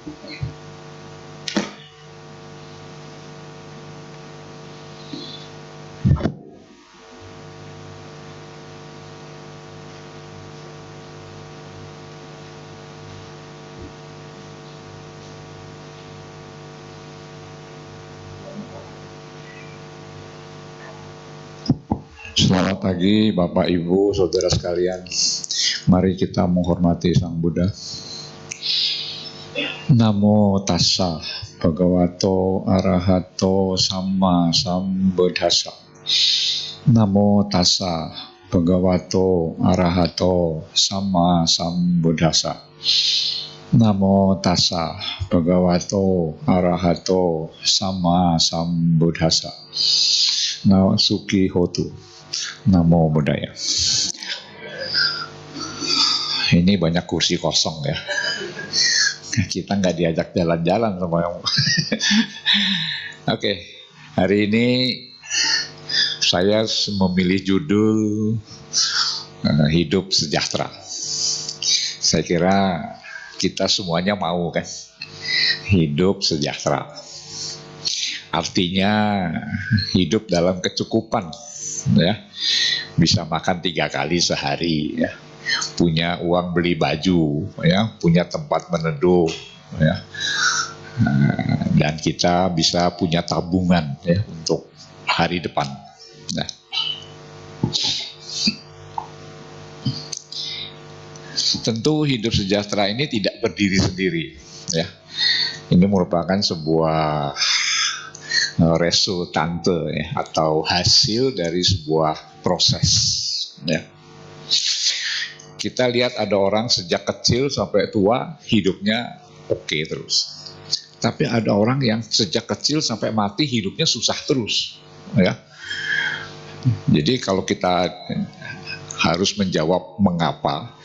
Selamat pagi Bapak Ibu Saudara sekalian. Mari kita menghormati Sang Buddha. Namo tassa bhagavato arahato samma sambuddhassa. Namo tassa bhagavato arahato samma sambuddhassa. Namo tassa bhagavato arahato samma sambuddhassa. Namo suki hotu. Namo Buddhaya. Ini banyak kursi kosong ya. Kita nggak diajak jalan-jalan sama yang. Oke, hari ini saya memilih judul hidup sejahtera. Saya kira kita semuanya mau kan hidup sejahtera. Artinya hidup dalam kecukupan, ya, bisa makan 3 kali sehari, ya, punya uang beli baju, ya, punya tempat meneduh, ya, dan kita bisa punya tabungan, ya, untuk hari depan. Nah, tentu hidup sejahtera ini tidak berdiri sendiri, ya. Ini merupakan sebuah resultante, ya, atau hasil dari sebuah proses, ya. Kita lihat ada orang sejak kecil sampai tua hidupnya oke terus, tapi ada orang yang sejak kecil sampai mati hidupnya susah terus, ya. Jadi kalau kita harus menjawab mengapa,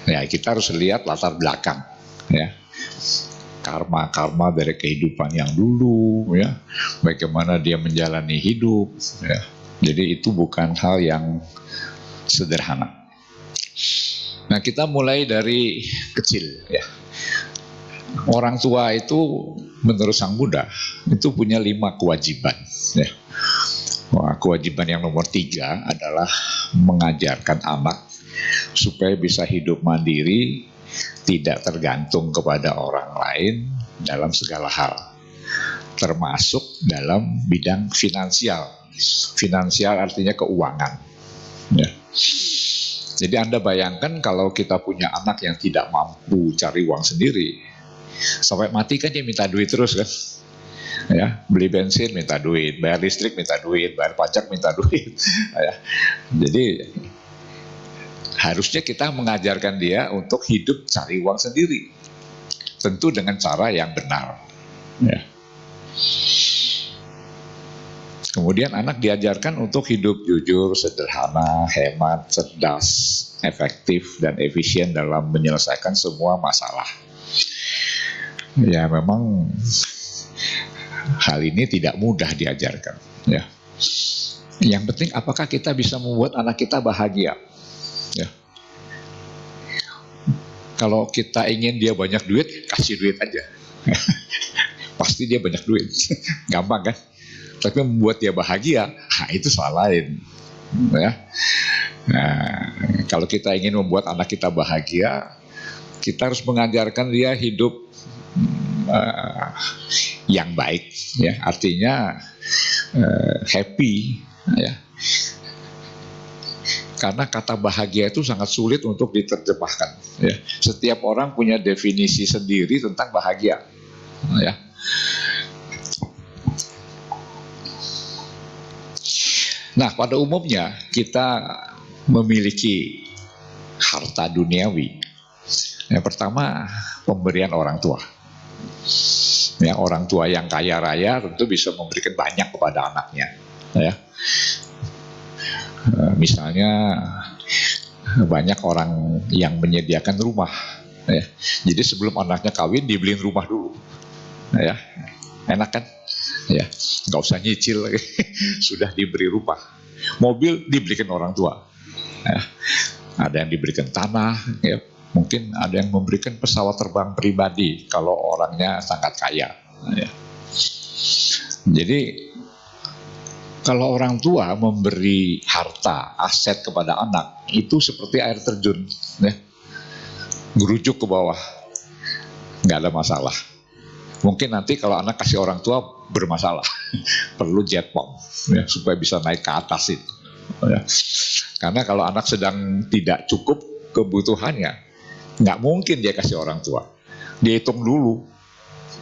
ya kita harus lihat latar belakang, ya, karma dari kehidupan yang dulu, ya, bagaimana dia menjalani hidup, ya. Jadi itu bukan hal yang sederhana. Nah, kita mulai dari kecil, ya. Orang tua itu menurut Sang Buddha itu punya 5 kewajiban, ya. Wah, kewajiban yang nomor 3 adalah mengajarkan anak supaya bisa hidup mandiri, tidak tergantung kepada orang lain dalam segala hal, termasuk dalam bidang finansial. Finansial artinya keuangan, ya. Jadi Anda bayangkan kalau kita punya anak yang tidak mampu cari uang sendiri, sampai mati kan dia minta duit terus kan, ya, beli bensin minta duit, bayar listrik minta duit, bayar pajak minta duit, ya. Jadi harusnya kita mengajarkan dia untuk hidup cari uang sendiri, tentu dengan cara yang benar, ya. Kemudian anak diajarkan untuk hidup jujur, sederhana, hemat, cerdas, efektif, dan efisien dalam menyelesaikan semua masalah. Ya, memang hal ini tidak mudah diajarkan, ya. Yang penting apakah kita bisa membuat anak kita bahagia, ya. Kalau kita ingin dia banyak duit, kasih duit aja. Pasti dia banyak duit. Gampang kan? Tapi membuat dia bahagia, itu soal lain, ya. Nah, kalau kita ingin membuat anak kita bahagia, kita harus mengajarkan dia hidup yang baik, ya. Artinya happy, ya. Karena kata bahagia itu sangat sulit untuk diterjemahkan, ya. Setiap orang punya definisi sendiri tentang bahagia, ya. Nah, pada umumnya kita memiliki harta duniawi. Yang pertama, pemberian orang tua. Ya, orang tua yang kaya raya tentu bisa memberikan banyak kepada anaknya, ya. Misalnya banyak orang yang menyediakan rumah, ya. Jadi sebelum anaknya kawin dibeliin rumah dulu, ya. Enak kan? Ya, nggak usah nyicil lagi. Sudah diberi rumah. Mobil diberikan orang tua, ya. Ada yang diberikan tanah, ya. Mungkin ada yang memberikan pesawat terbang pribadi kalau orangnya sangat kaya. Ya. Jadi kalau orang tua memberi harta, aset kepada anak, itu seperti air terjun, ya. Gerujuk ke bawah, nggak ada masalah. Mungkin nanti kalau anak kasih orang tua bermasalah, perlu jet bomb, ya, supaya bisa naik ke atas itu. Ya. Karena kalau anak sedang tidak cukup kebutuhannya, nggak mungkin dia kasih orang tua. Dia hitung dulu,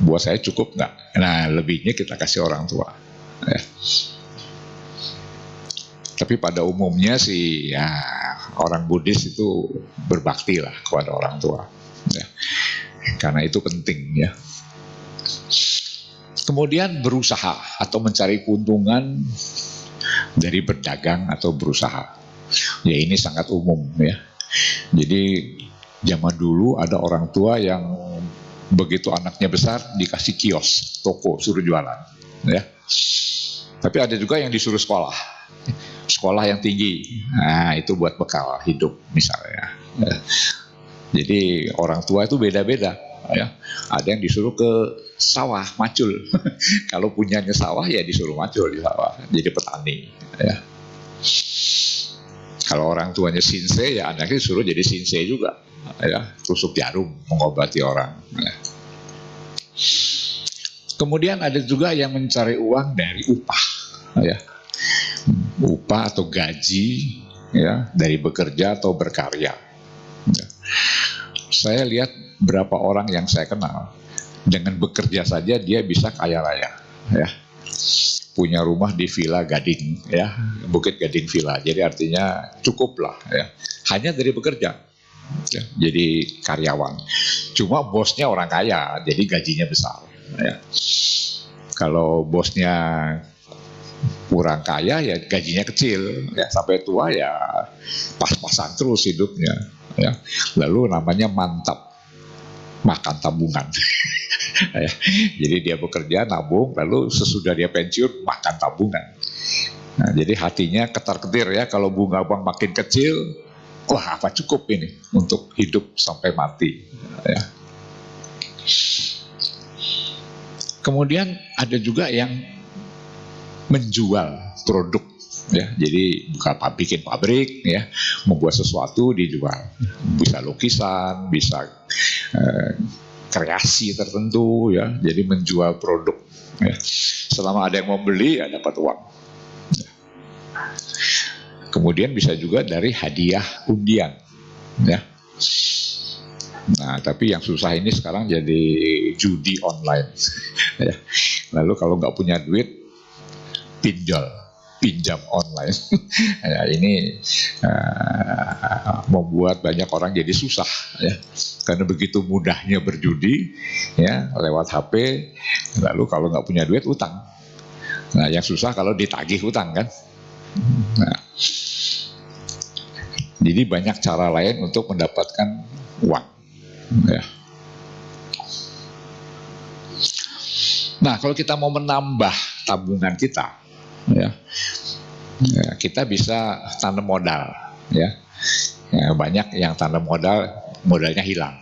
buat saya cukup nggak? Nah, lebihnya kita kasih orang tua. Ya. Tapi pada umumnya sih, ya, orang Buddhis itu berbakti lah kepada orang tua, ya. Karena itu penting, ya. Kemudian berusaha atau mencari keuntungan dari berdagang atau berusaha. Ya, ini sangat umum, ya. Jadi zaman dulu ada orang tua yang begitu anaknya besar dikasih kios, toko, suruh jualan, ya. Tapi ada juga yang disuruh sekolah yang tinggi. Nah, itu buat bekal hidup misalnya. Ya. Jadi orang tua itu beda-beda, ya. Ada yang disuruh ke sawah macul. Kalau punyanya sawah ya disuruh macul di sawah, jadi petani, ya. Kalau orang tuanya sinse, ya anaknya disuruh jadi sinse juga, ya, tusuk jarum mengobati orang, ya. Kemudian ada juga yang mencari uang dari upah, ya, upah atau gaji, ya, dari bekerja atau berkarya, ya. Saya lihat berapa orang yang saya kenal dengan bekerja saja dia bisa kaya raya, ya. Punya rumah di Villa Gading, ya, Bukit Gading Villa. Jadi artinya cukup lah, ya. Hanya dari bekerja, ya, jadi karyawan. Cuma bosnya orang kaya, jadi gajinya besar, ya. Kalau bosnya kurang kaya, ya gajinya kecil, ya, sampai tua ya pas-pasan terus hidupnya, ya. Lalu namanya mantap, makan tabungan. Ya. Jadi dia bekerja, nabung, lalu sesudah dia pensiun makan tabungan. Nah, jadi hatinya ketar-ketir, ya, kalau bunga bank makin kecil, wah, apa cukup ini untuk hidup sampai mati, ya. Kemudian ada juga yang menjual produk, ya. Jadi bikin pabrik, ya, membuat sesuatu dijual. Bisa lukisan, bisa kreasi tertentu, ya. Jadi menjual produk, ya. Selama ada yang mau beli, ya dapat uang, ya. Kemudian bisa juga dari hadiah undian, ya. Nah, tapi yang susah ini sekarang jadi judi online, ya. Lalu kalau nggak punya duit, pinjam online. Ya, ini membuat banyak orang jadi susah, ya, karena begitu mudahnya berjudi, ya, lewat HP. Lalu kalau nggak punya duit, utang. Nah, yang susah kalau ditagih utang, kan. Nah, jadi banyak cara lain untuk mendapatkan uang, ya. Nah, kalau kita mau menambah tabungan kita, ya, kita bisa tanam modal, ya. Banyak yang tanam modalnya hilang,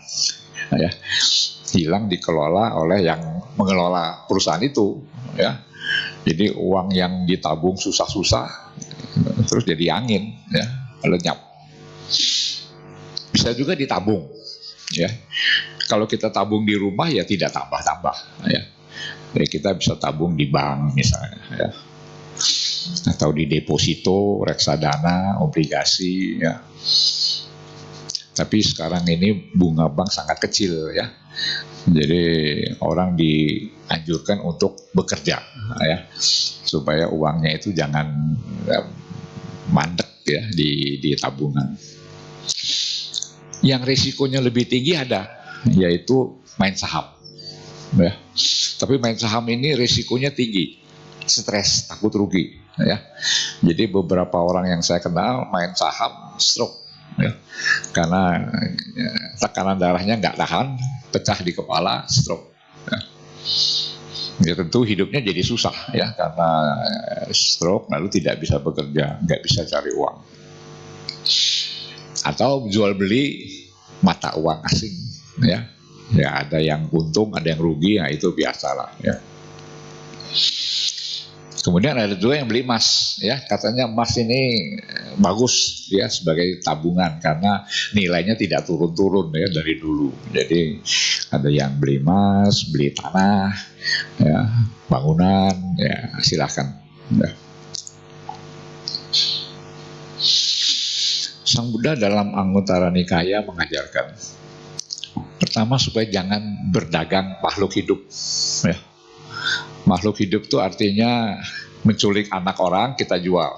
ya. Hilang dikelola oleh yang mengelola perusahaan itu, ya. Jadi uang yang ditabung susah-susah terus jadi angin, ya, lenyap. Bisa juga ditabung, ya. Kalau kita tabung di rumah, ya tidak tambah-tambah, ya. Jadi kita bisa tabung di bank misalnya, ya, atau di deposito, reksadana, obligasi, ya. Tapi sekarang ini bunga bank sangat kecil, ya. Jadi orang dianjurkan untuk bekerja, ya, supaya uangnya itu jangan mandek, ya, di tabungan. Yang risikonya lebih tinggi ada, yaitu main saham, ya. Tapi main saham ini risikonya tinggi, stres, takut rugi, ya. Jadi beberapa orang yang saya kenal main saham stroke, ya, karena tekanan darahnya nggak tahan, pecah di kepala, stroke, ya. Ya tentu hidupnya jadi susah, ya, karena stroke, lalu tidak bisa bekerja, nggak bisa cari uang. Atau jual beli mata uang asing, ya. Ya ada yang untung, ada yang rugi, ya itu biasalah, ya. Kemudian ada juga yang beli emas, ya, katanya emas ini bagus ya sebagai tabungan karena nilainya tidak turun-turun ya dari dulu. Jadi ada yang beli emas, beli tanah, ya, bangunan, ya silakan. Ya. Sang Buddha dalam Anguttara Nikaya mengajarkan, pertama supaya jangan berdagang makhluk hidup. Ya. Makhluk hidup itu artinya menculik anak orang kita jual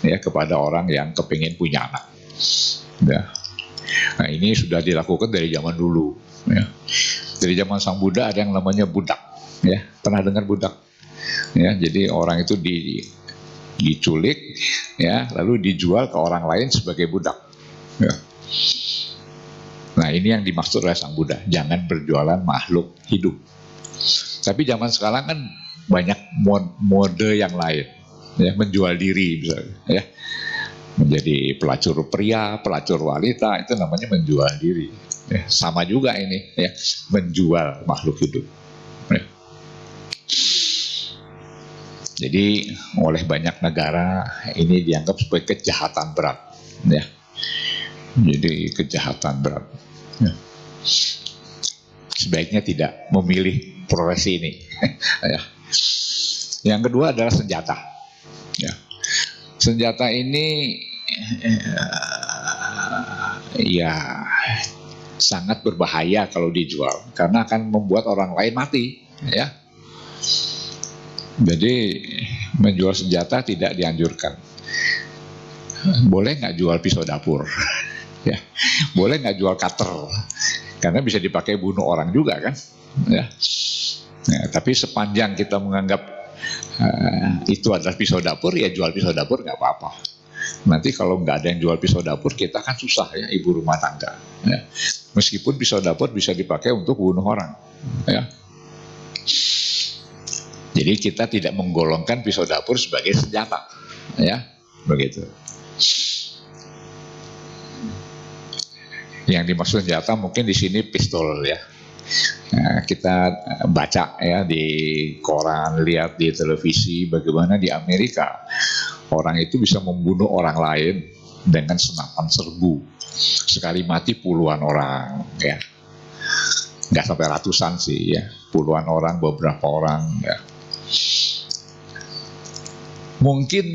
ya kepada orang yang kepingin punya anak. Ya. Nah ini sudah dilakukan dari zaman dulu. Ya. Dari zaman Sang Buddha ada yang namanya budak. Ya, pernah dengar budak? Ya, jadi orang itu diculik ya lalu dijual ke orang lain sebagai budak ya. Nah ini yang dimaksud oleh Sang Buddha, jangan berjualan makhluk hidup. Tapi zaman sekarang kan banyak mode yang lain ya, menjual diri misalnya ya, menjadi pelacur pria, pelacur wanita, itu namanya menjual diri ya. Sama juga ini ya, menjual makhluk hidup ya. Jadi oleh banyak negara ini dianggap sebagai kejahatan berat, ya. Jadi kejahatan berat. Ya. Sebaiknya tidak memilih profesi ini. Ya. Yang kedua adalah senjata. Ya. Senjata ini ya sangat berbahaya kalau dijual karena akan membuat orang lain mati. Ya. Jadi menjual senjata tidak dianjurkan. Boleh nggak jual pisau dapur? Ya, boleh nggak jual cutter? Karena bisa dipakai bunuh orang juga kan? Ya. Nah, tapi sepanjang kita menganggap itu adalah pisau dapur, ya jual pisau dapur nggak apa-apa. Nanti kalau nggak ada yang jual pisau dapur, kita kan susah ya, ibu rumah tangga. Ya. Meskipun pisau dapur bisa dipakai untuk bunuh orang. Ya. Jadi kita tidak menggolongkan pisau dapur sebagai senjata, ya, begitu. Yang dimaksud senjata mungkin di sini pistol ya. Nah, kita baca ya di koran, lihat di televisi bagaimana di Amerika orang itu bisa membunuh orang lain dengan senapan serbu. Sekali mati puluhan orang, ya. Nggak sampai ratusan sih ya, puluhan orang, beberapa orang ya. Mungkin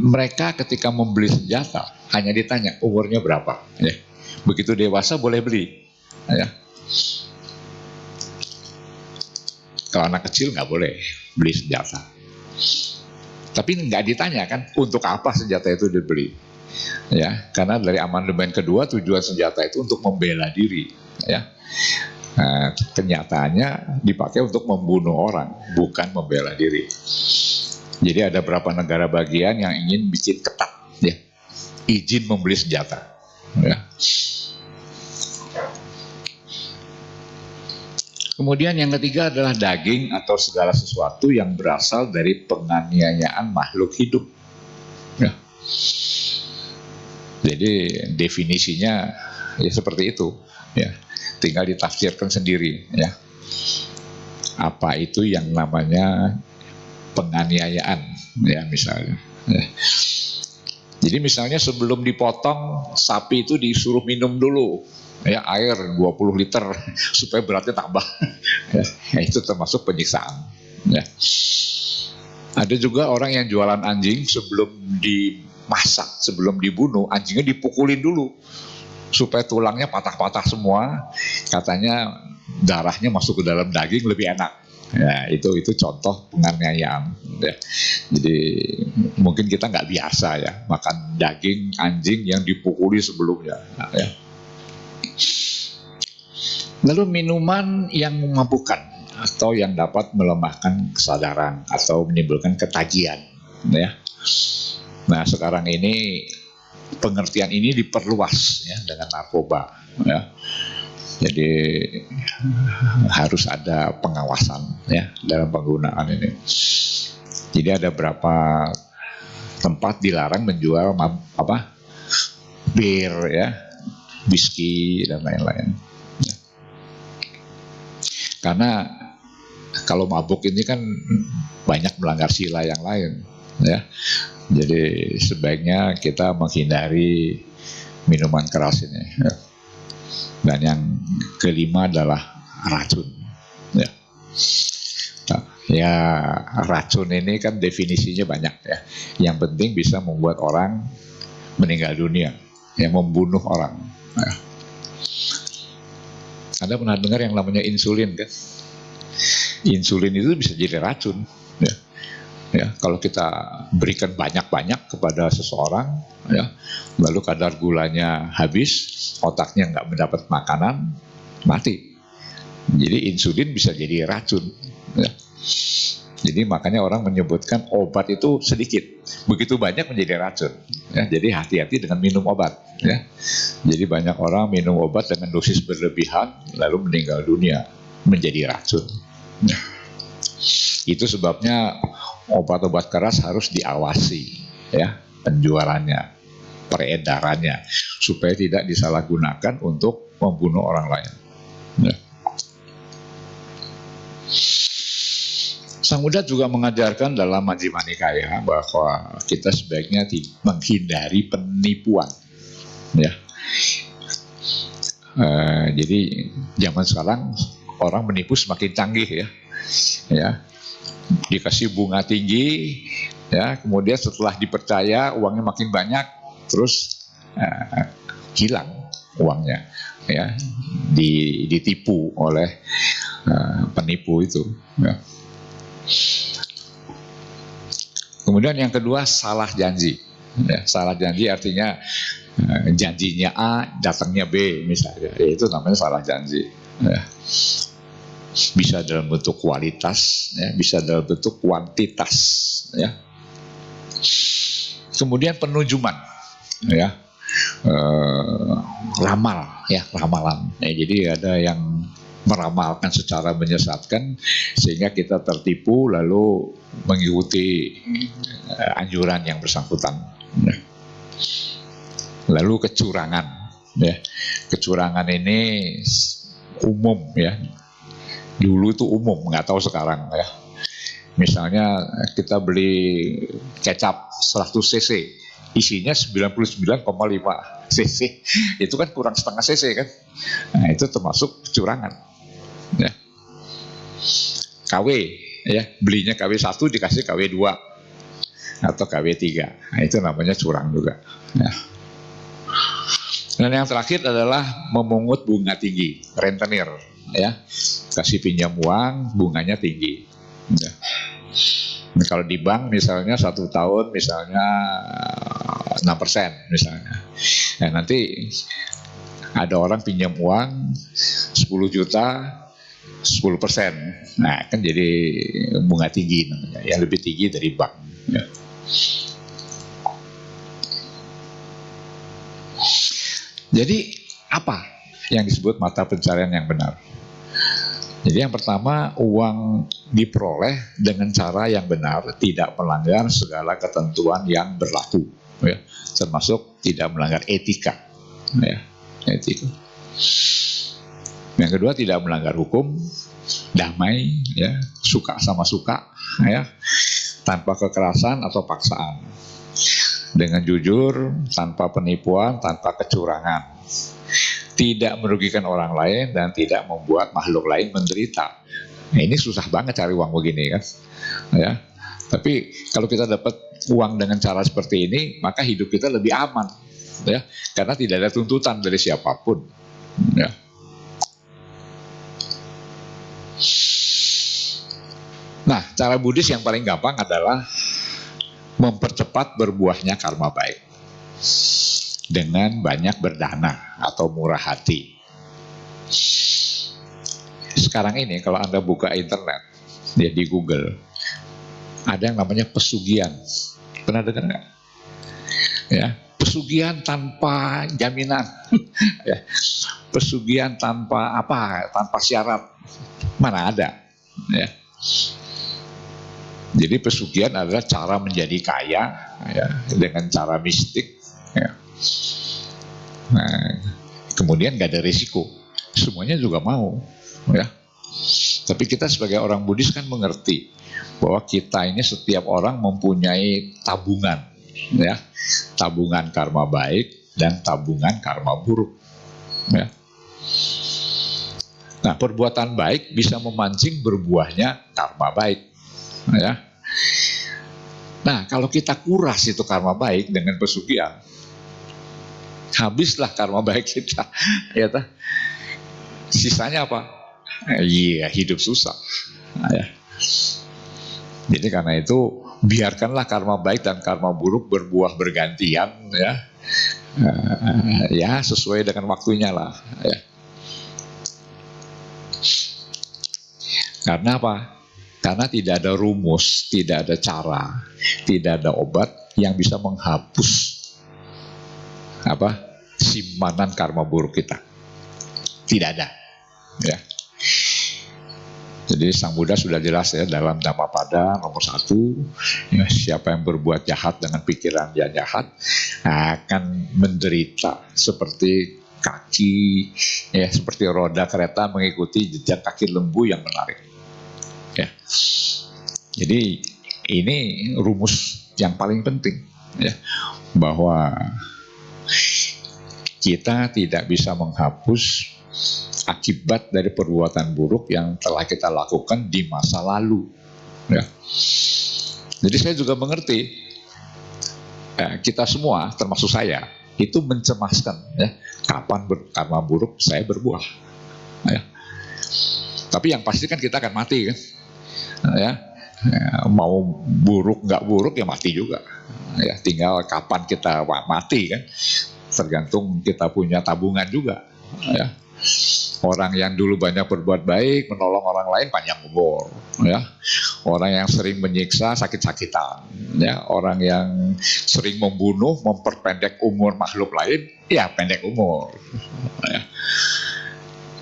mereka ketika membeli senjata hanya ditanya umurnya berapa ya. Begitu dewasa boleh beli ya. Kalau anak kecil nggak boleh beli senjata. Tapi nggak ditanya kan untuk apa senjata itu dibeli ya, karena dari amandemen kedua tujuan senjata itu untuk membela diri ya. Nah, kenyataannya dipakai untuk membunuh orang, bukan membela diri. Jadi ada beberapa negara bagian yang ingin bikin ketat ya, izin membeli senjata ya. Kemudian yang ketiga adalah daging atau segala sesuatu yang berasal dari penganiayaan makhluk hidup ya. Jadi definisinya ya seperti itu ya, tinggal ditafsirkan sendiri ya, apa itu yang namanya penganiayaan ya misalnya ya. Jadi misalnya sebelum dipotong sapi itu disuruh minum dulu ya air 20 liter supaya beratnya tambah ya, itu termasuk penyiksaan ya. Ada juga orang yang jualan anjing sebelum dimasak, sebelum dibunuh anjingnya dipukulin dulu supaya tulangnya patah-patah semua, katanya darahnya masuk ke dalam daging lebih enak. Ya, itu contoh penganiayaan ya. Jadi mungkin kita nggak biasa ya makan daging anjing yang dipukuli sebelumnya ya. Lalu minuman yang memabukkan atau yang dapat melemahkan kesadaran atau menimbulkan ketagihan ya. Nah sekarang ini pengertian ini diperluas ya dengan narkoba ya. Jadi harus ada pengawasan ya dalam penggunaan ini. Jadi ada berapa tempat dilarang menjual bir ya, whisky dan lain-lain. Ya. Karena kalau mabuk ini kan banyak melanggar sila yang lain, ya. Jadi sebaiknya kita menghindari minuman keras ini. Ya. Dan yang kelima adalah racun. Ya. Nah, ya racun ini kan definisinya banyak ya. Yang penting bisa membuat orang meninggal dunia, yang membunuh orang. Ya. Anda pernah dengar yang namanya insulin kan? Insulin itu bisa jadi racun. Ya. Ya, kalau kita berikan banyak-banyak kepada seseorang, ya, lalu kadar gulanya habis, otaknya nggak mendapat makanan, mati. Jadi insulin bisa jadi racun. Ya. Jadi makanya orang menyebutkan obat itu sedikit, begitu banyak menjadi racun. Ya, jadi hati-hati dengan minum obat. Ya. Jadi banyak orang minum obat dengan dosis berlebihan, lalu meninggal dunia, menjadi racun. Ya. Itu sebabnya obat-obat keras harus diawasi, ya, penjualannya, peredarannya, supaya tidak disalahgunakan untuk membunuh orang lain. Ya. Sang Buddha juga mengajarkan dalam Majjhima Nikaya bahwa kita sebaiknya menghindari penipuan. Ya. Jadi zaman sekarang orang menipu semakin canggih, ya. Ya, dikasih bunga tinggi, ya, kemudian setelah dipercaya uangnya makin banyak, terus hilang uangnya, ya, ditipu oleh penipu itu. Ya. Kemudian yang kedua, salah janji. Ya, salah janji artinya janjinya A, datangnya B misalnya, ya, itu namanya salah janji. Ya. Bisa dalam bentuk kualitas, ya, bisa dalam bentuk kuantitas, ya. Kemudian penujuman, ya, ramal, ya, ramalan. Ya, jadi ada yang meramalkan secara menyesatkan sehingga kita tertipu lalu mengikuti anjuran yang bersangkutan. Ya. Lalu kecurangan, ya, kecurangan ini umum, ya. Dulu itu umum, nggak tahu sekarang, ya. Misalnya kita beli kecap 100 cc, isinya 99,5 cc, itu kan kurang setengah cc kan. Nah, itu termasuk kecurangan. Ya. KW, ya, belinya KW 1 dikasih KW 2 atau KW 3, nah, itu namanya curang juga. Ya. Dan yang terakhir adalah memungut bunga tinggi, rentenir. Ya, kasih pinjam uang, bunganya tinggi. Ya. Nah, kalau di bank misalnya 1 tahun misalnya 6% misalnya. Nah, nanti ada orang pinjam uang 10 juta 10%. Nah, kan jadi bunga tinggi namanya, yang lebih tinggi dari bank. Ya. Jadi apa yang disebut mata pencarian yang benar? Jadi yang pertama, uang diperoleh dengan cara yang benar, tidak melanggar segala ketentuan yang berlaku, ya, termasuk tidak melanggar etika, ya, etika. Yang kedua, tidak melanggar hukum, damai, ya, suka sama suka, ya, tanpa kekerasan atau paksaan, dengan jujur, tanpa penipuan, tanpa kecurangan. Tidak merugikan orang lain dan tidak membuat makhluk lain menderita. Nah, ini susah banget cari uang begini kan, ya. Tapi kalau kita dapat uang dengan cara seperti ini, maka hidup kita lebih aman, ya, karena tidak ada tuntutan dari siapapun. Ya. Nah, cara Buddhis yang paling gampang adalah mempercepat berbuahnya karma baik dengan banyak berdana atau murah hati. Sekarang ini kalau Anda buka internet, ya, di Google, ada yang namanya pesugihan. Pernah dengar nggak? Ya, pesugihan tanpa jaminan, ya, pesugihan tanpa apa, tanpa syarat, mana ada, ya. Jadi pesugihan adalah cara menjadi kaya, ya, dengan cara mistik. Ya. Nah, kemudian nggak ada risiko, semuanya juga mau, ya. Tapi kita sebagai orang Buddhis kan mengerti bahwa kita ini setiap orang mempunyai tabungan, ya, tabungan karma baik dan tabungan karma buruk, ya. Nah, perbuatan baik bisa memancing berbuahnya karma baik, ya. Nah, kalau kita kuras itu karma baik dengan pesugihan, habislah karma baik kita, ya. Sisanya apa? Iya, hidup susah, ya. Jadi karena itu biarkanlah karma baik dan karma buruk berbuah bergantian, ya. Ya sesuai dengan waktunya lah, ya. Karena apa? Karena tidak ada rumus, tidak ada cara, tidak ada obat yang bisa menghapus simpanan karma buruk kita. Tidak ada, ya. Jadi Sang Buddha sudah jelas, ya, dalam Dhammapada nomor 1, ya, siapa yang berbuat jahat dengan pikiran yang jahat akan menderita seperti kaki, ya, seperti roda kereta mengikuti jejak kaki lembu yang menarik, ya. Jadi ini rumus yang paling penting, ya, bahwa kita tidak bisa menghapus akibat dari perbuatan buruk yang telah kita lakukan di masa lalu, ya. Jadi saya juga mengerti, kita semua termasuk saya itu mencemaskan, ya, kapan karma buruk saya berbuah, ya. Tapi yang pasti kan kita akan mati, kan, ya. Mau buruk nggak buruk ya mati juga, ya. Tinggal kapan kita mati, kan, tergantung kita punya tabungan juga, ya. Orang yang dulu banyak berbuat baik, menolong orang lain, panjang umur, ya. Orang yang sering menyiksa, sakit-sakitan, ya. Orang yang sering membunuh, memperpendek umur makhluk lain, ya pendek umur, ya.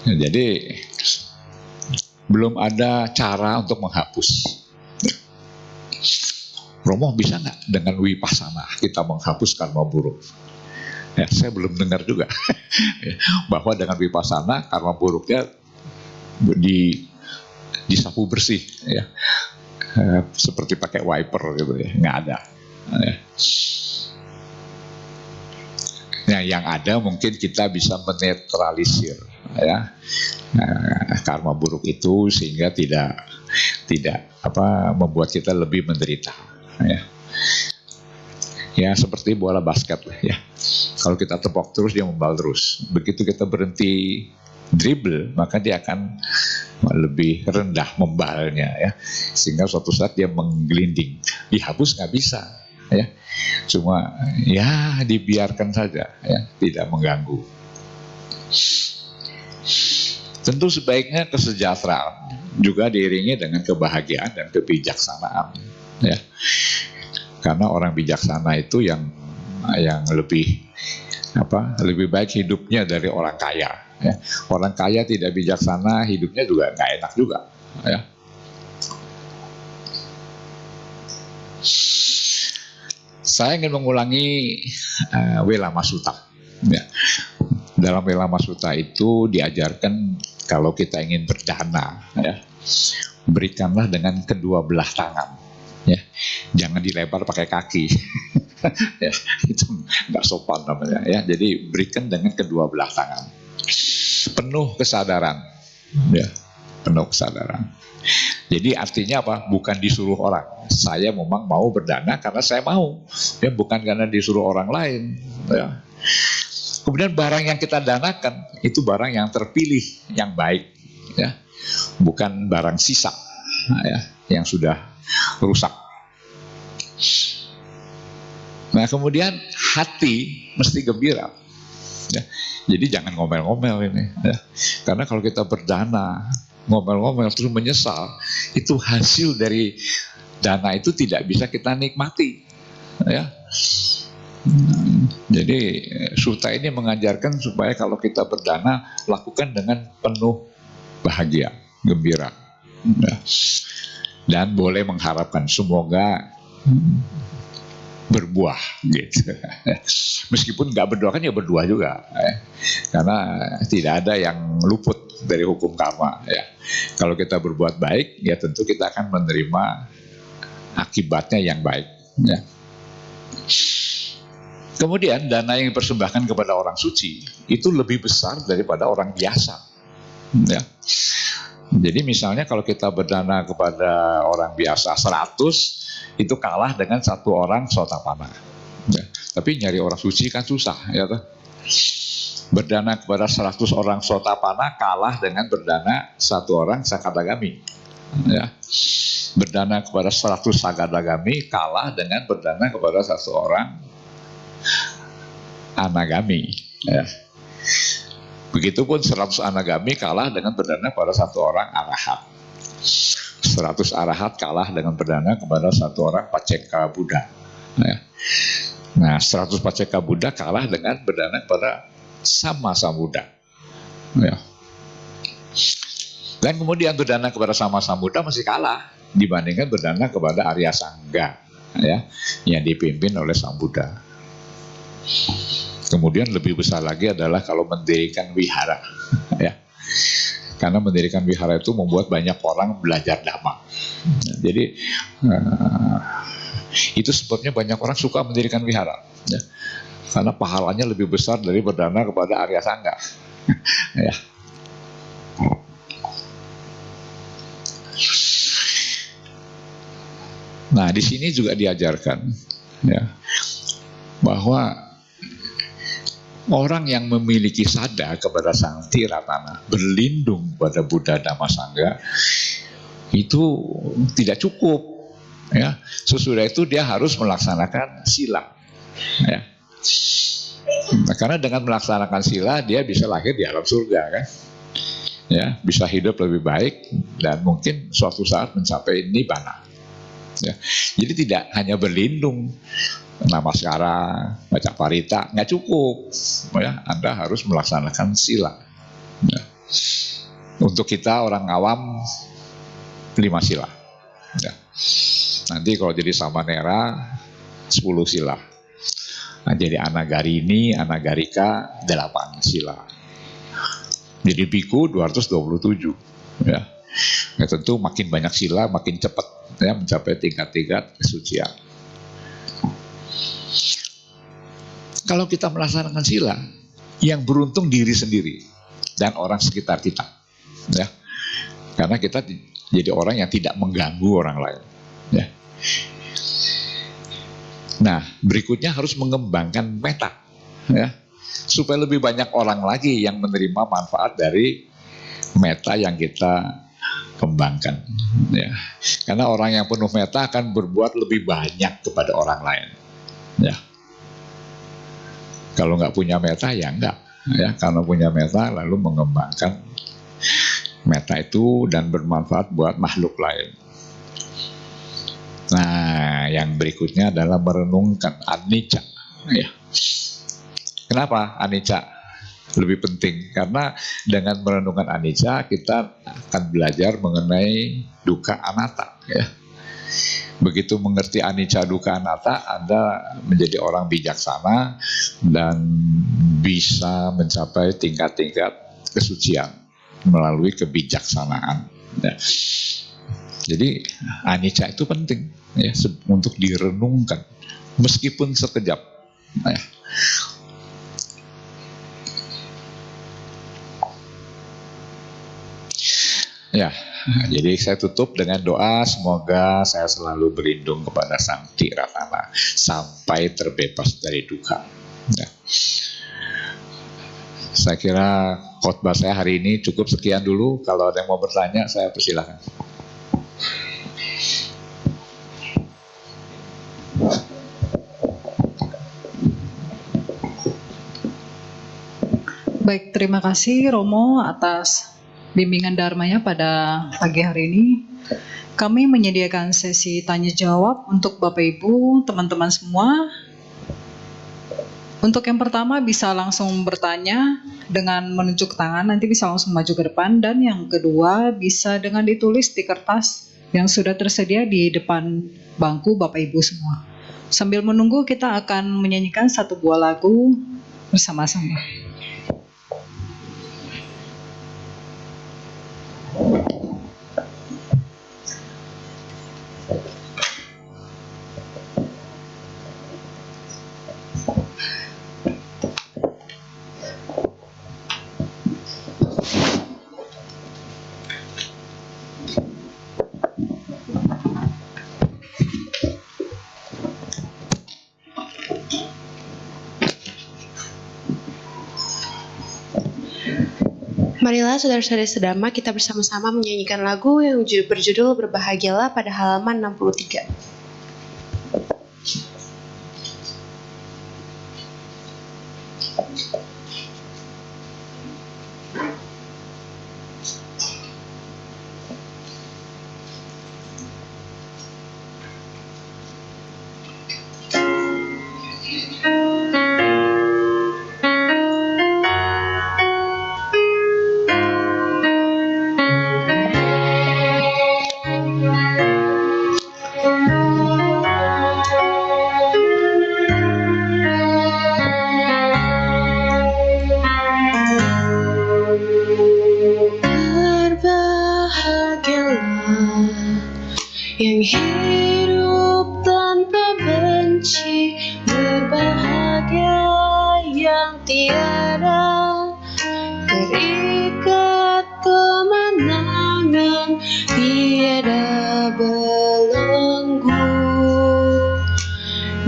Jadi belum ada cara untuk menghapus. Romo, bisa nggak dengan Vipassana kita menghapus karma buruk? Ya, saya belum dengar juga bahwa dengan Vipassana karma buruknya disapu bersih, ya, seperti pakai wiper gitu, ya. Nggak ada, ya. Nah, yang ada mungkin kita bisa menetralisir, ya, karma buruk itu sehingga tidak membuat kita lebih menderita, ya. Ya seperti bola basket, ya. Kalau kita tepok terus dia membal terus. Begitu kita berhenti dribble, maka dia akan lebih rendah membalnya, ya. Sehingga suatu saat dia menggelinding. Dihapus nggak bisa, ya. Cuma ya dibiarkan saja, ya, tidak mengganggu. Tentu sebaiknya kesejahteraan juga diiringi dengan kebahagiaan dan kebijaksanaan, ya. Karena orang bijaksana itu yang lebih baik hidupnya dari orang kaya, ya. Orang kaya tidak bijaksana, hidupnya juga nggak enak juga, ya. Saya ingin mengulangi Welama Sutta, ya. Dalam Welama Sutta itu diajarkan kalau kita ingin berdana, ya, berikanlah dengan kedua belah tangan, ya. Jangan dilebar pakai kaki. Ya, itu nggak sopan namanya, ya. Jadi berikan dengan kedua belah tangan, penuh kesadaran, ya, penuh kesadaran. Jadi artinya apa? Bukan disuruh orang. Saya memang mau berdana karena saya mau, ya, bukan karena disuruh orang lain, ya. Kemudian barang yang kita danakan itu barang yang terpilih, yang baik, ya, bukan barang sisa, ya, yang sudah rusak. Nah kemudian hati mesti gembira, ya. Jadi jangan ngomel-ngomel ini, ya. Karena kalau kita berdana ngomel-ngomel terus menyesal, itu hasil dari dana itu tidak bisa kita nikmati, ya. Jadi Sutta ini mengajarkan supaya kalau kita berdana lakukan dengan penuh bahagia, gembira, ya. Dan boleh mengharapkan semoga berbuah gitu. Meskipun nggak berdoa kan ya berdoa juga, karena tidak ada yang luput dari hukum karma ya. Kalau kita berbuat baik ya tentu kita akan menerima akibatnya yang baik ya. Kemudian dana yang dipersembahkan kepada orang suci itu lebih besar daripada orang biasa ya. Jadi misalnya kalau kita berdana kepada orang biasa 100, itu kalah dengan satu orang sotapana ya. Tapi nyari orang suci kan susah ya toh. Berdana kepada 100 orang sotapana kalah dengan berdana satu orang sakadagami ya. Berdana kepada 100 sakadagami kalah dengan berdana kepada satu orang anagami ya. Begitupun 100 anagami kalah dengan berdana pada satu orang arahat. 100 arahat kalah dengan berdana kepada satu orang paceka Buddha ya. Nah 100 paceka Buddha kalah dengan berdana kepada sama Sambuddha ya. Dan kemudian berdana kepada sama Sambuddha masih kalah dibandingkan berdana kepada Arya Sangga ya, yang dipimpin oleh Sambuddha. Kemudian lebih besar lagi adalah kalau mendirikan wihara ya. Karena mendirikan wihara itu membuat banyak orang belajar dhamma. Jadi itu sebabnya banyak orang suka mendirikan wihara ya. Karena pahalanya lebih besar dari berdana kepada Arya Sangga ya. Nah di sini juga diajarkan ya, bahwa orang yang memiliki sada kepada Sang Tiratana, berlindung pada Buddha Dhamma Sangga, itu tidak cukup ya. Sesudah itu dia harus melaksanakan sila ya. Nah, karena dengan melaksanakan sila dia bisa lahir di alam surga kan ya, bisa hidup lebih baik dan mungkin suatu saat mencapai nibbana ya. Jadi tidak hanya berlindung namaskara, baca parita, nggak cukup ya. Anda harus melaksanakan sila ya. Untuk kita orang awam 5 sila ya. Nanti kalau jadi samanera 10 sila. Nah, jadi anagarini, anagarika 8 sila. Jadi biku 227 ya. Ya tentu makin banyak sila makin cepat ya mencapai tingkat-tingkat kesucian. Kalau kita melaksanakan sila, yang beruntung diri sendiri dan orang sekitar kita ya. Karena kita jadi orang yang tidak mengganggu orang lain ya. Nah berikutnya harus mengembangkan metta ya, supaya lebih banyak orang lagi yang menerima manfaat dari metta yang kita kembangkan ya. Karena orang yang penuh metta akan berbuat lebih banyak kepada orang lain ya. Kalau nggak punya metta ya enggak ya. Kalau punya metta lalu mengembangkan metta itu dan bermanfaat buat makhluk lain. Nah yang berikutnya adalah merenungkan anicca ya. Kenapa anicca lebih penting? Karena dengan merenungkan anicca kita akan belajar mengenai dukkha anatta ya. Begitu mengerti anicca dukkha anatta, Anda menjadi orang bijaksana dan bisa mencapai tingkat-tingkat kesucian melalui kebijaksanaan ya. Jadi anicca itu penting ya, untuk direnungkan meskipun sekejap ya. Ya, jadi saya tutup dengan doa semoga saya selalu berlindung kepada Sang Tiratana sampai terbebas dari dukkha. Ya. Saya kira khotbah saya hari ini cukup sekian dulu. Kalau ada yang mau bertanya, saya persilahkan. Baik, terima kasih Romo atas bimbingan dharmanya pada pagi hari ini. Kami menyediakan sesi tanya jawab untuk Bapak Ibu, teman-teman semua. Untuk yang pertama bisa langsung bertanya dengan menunjuk tangan, nanti bisa langsung maju ke depan. Dan yang kedua bisa dengan ditulis di kertas yang sudah tersedia di depan bangku Bapak Ibu semua. Sambil menunggu, kita akan menyanyikan satu buah lagu bersama-sama. Marilah saudara-saudari sedama, kita bersama-sama menyanyikan lagu yang berjudul Berbahagialah pada halaman 63. Yang hidup tanpa benci, berbahagia yang tiada terikat kemenangan, tiada belenggu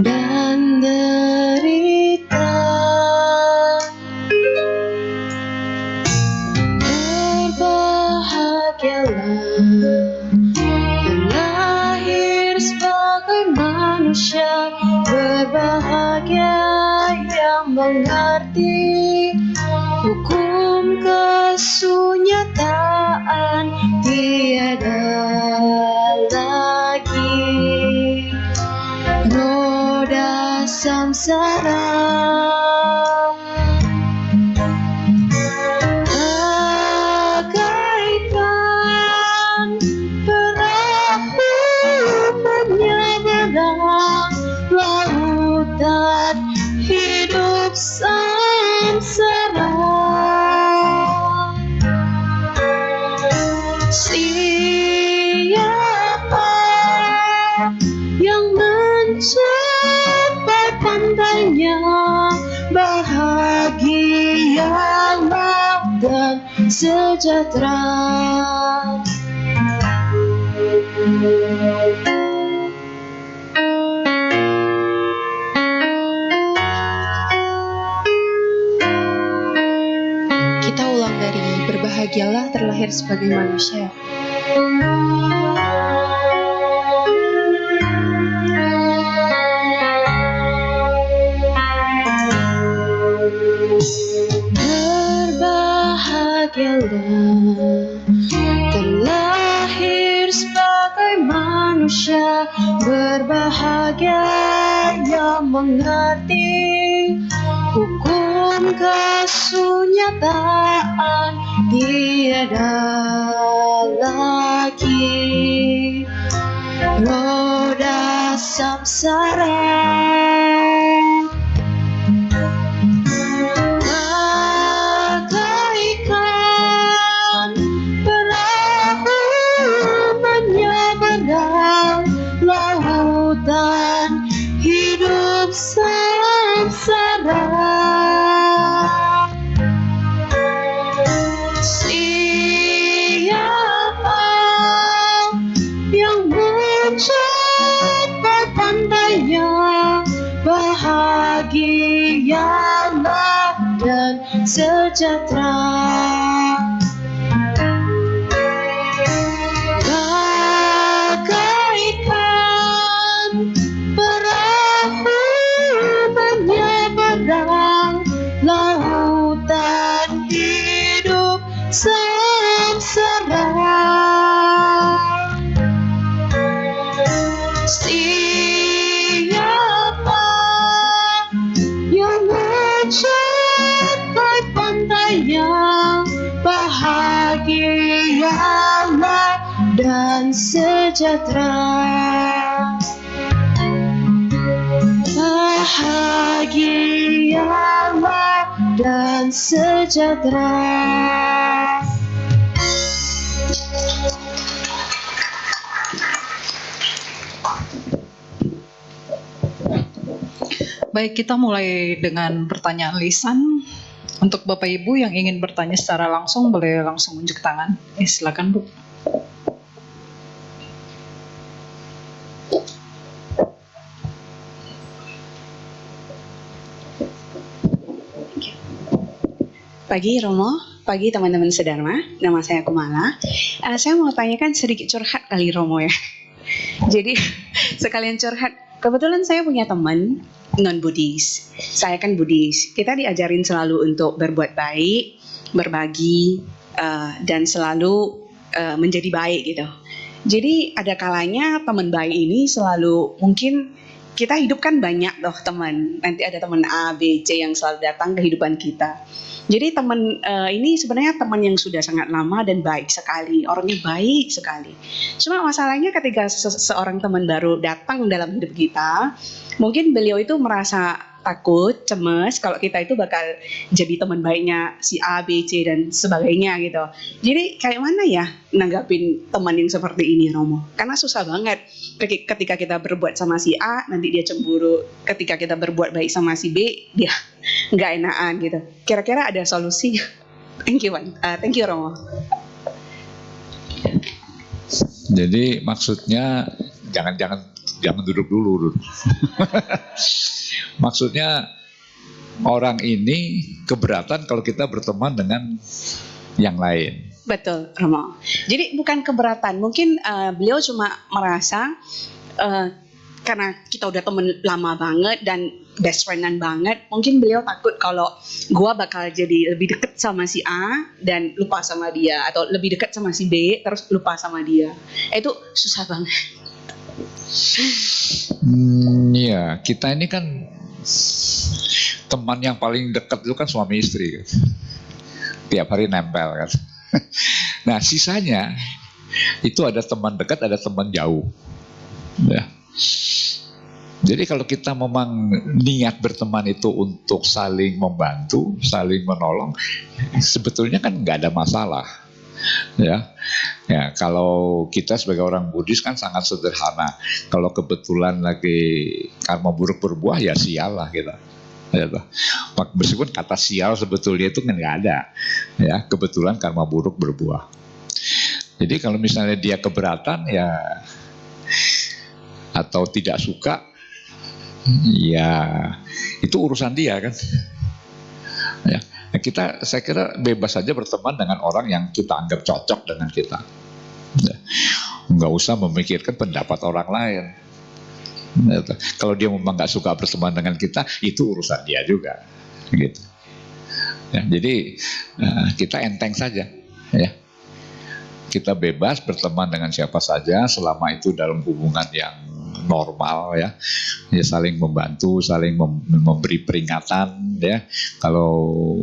dan derita. Berbahagialah manusia, berbahagia yang mengerti hukum kesunyataan, tiada lagi roda samsara. Lautan hidup samsara, siapa yang mencapai pantainya, bahagialah dan sejahtera. Kita ulang dari berbahagialah terlahir sebagai manusia. Berbahagialah terlahir sebagai manusia, berbahagia yang mengerti hukum kesunyataan, tiada lagi roda samsara. Bagaikan perahu menyeberang lautan hidup samsara, siapa yang mencapai pantainya, bahagialah dan sejahtera. Bagaikan perahu menyeberang lautan hidup samsara, siapa yang mencapai pantainya, bahagialah dan sejahtera. berbahagia dan sejahtera. Baik, kita mulai dengan pertanyaan lisan. Untuk Bapak Ibu yang ingin bertanya secara langsung, boleh langsung unjuk tangan. Silakan Bu. Pagi Romo, pagi teman-teman sedharma, nama saya Kumala. Saya mau tanyakan sedikit curhat kali Romo ya. Jadi sekalian curhat, kebetulan saya punya teman non-Buddhis. Saya kan Buddhis. Kita diajarin selalu untuk berbuat baik, berbagi, dan selalu menjadi baik gitu. Jadi ada kalanya teman baik ini selalu, mungkin kita hidup kan banyak loh teman. Nanti ada teman A, B, C yang selalu datang ke kehidupan kita. Jadi teman ini sebenarnya teman yang sudah sangat lama dan baik sekali. Orangnya baik sekali. Cuma masalahnya ketika seorang teman baru datang dalam hidup kita, mungkin beliau itu merasa takut, cemas kalau kita itu bakal jadi teman baiknya si A, B, C dan sebagainya gitu. Jadi kayak mana ya nanggapin teman yang seperti ini Romo? Karena susah banget ketika kita berbuat sama si A, nanti dia cemburu. Ketika kita berbuat baik sama si B, dia nggak enakan gitu. Kira-kira ada solusi? Thank you, thank you Romo. Jadi maksudnya jangan duduk dulu. Maksudnya orang ini keberatan kalau kita berteman dengan yang lain. Betul, Romo. Jadi bukan keberatan, mungkin beliau cuma merasa karena kita udah temen lama banget dan best friendan banget, mungkin beliau takut kalau gua bakal jadi lebih deket sama si A dan lupa sama dia, atau lebih deket sama si B terus lupa sama dia. Itu susah banget. Iya, kita ini kan teman yang paling dekat itu kan suami istri kan. Tiap hari nempel kan. Nah sisanya itu ada teman dekat, ada teman jauh ya. Jadi kalau kita memang niat berteman itu untuk saling membantu, saling menolong, sebetulnya kan nggak ada masalah ya. Ya, kalau kita sebagai orang Buddhis kan sangat sederhana. Kalau kebetulan lagi karma buruk berbuah, ya sial lah kita. Ya, meskipun kata sial sebetulnya itu nggak ada. Ya, kebetulan karma buruk berbuah. Jadi kalau misalnya dia keberatan ya atau tidak suka, ya itu urusan dia kan. Ya. Saya kira bebas saja berteman dengan orang yang kita anggap cocok dengan kita. Ya. Nggak usah memikirkan pendapat orang lain. Ya. Kalau dia memang nggak suka berteman dengan kita, itu urusan dia juga. Gitu. Ya, jadi kita enteng saja. Ya. Kita bebas berteman dengan siapa saja selama itu dalam hubungan yang normal ya saling membantu, saling memberi peringatan ya kalau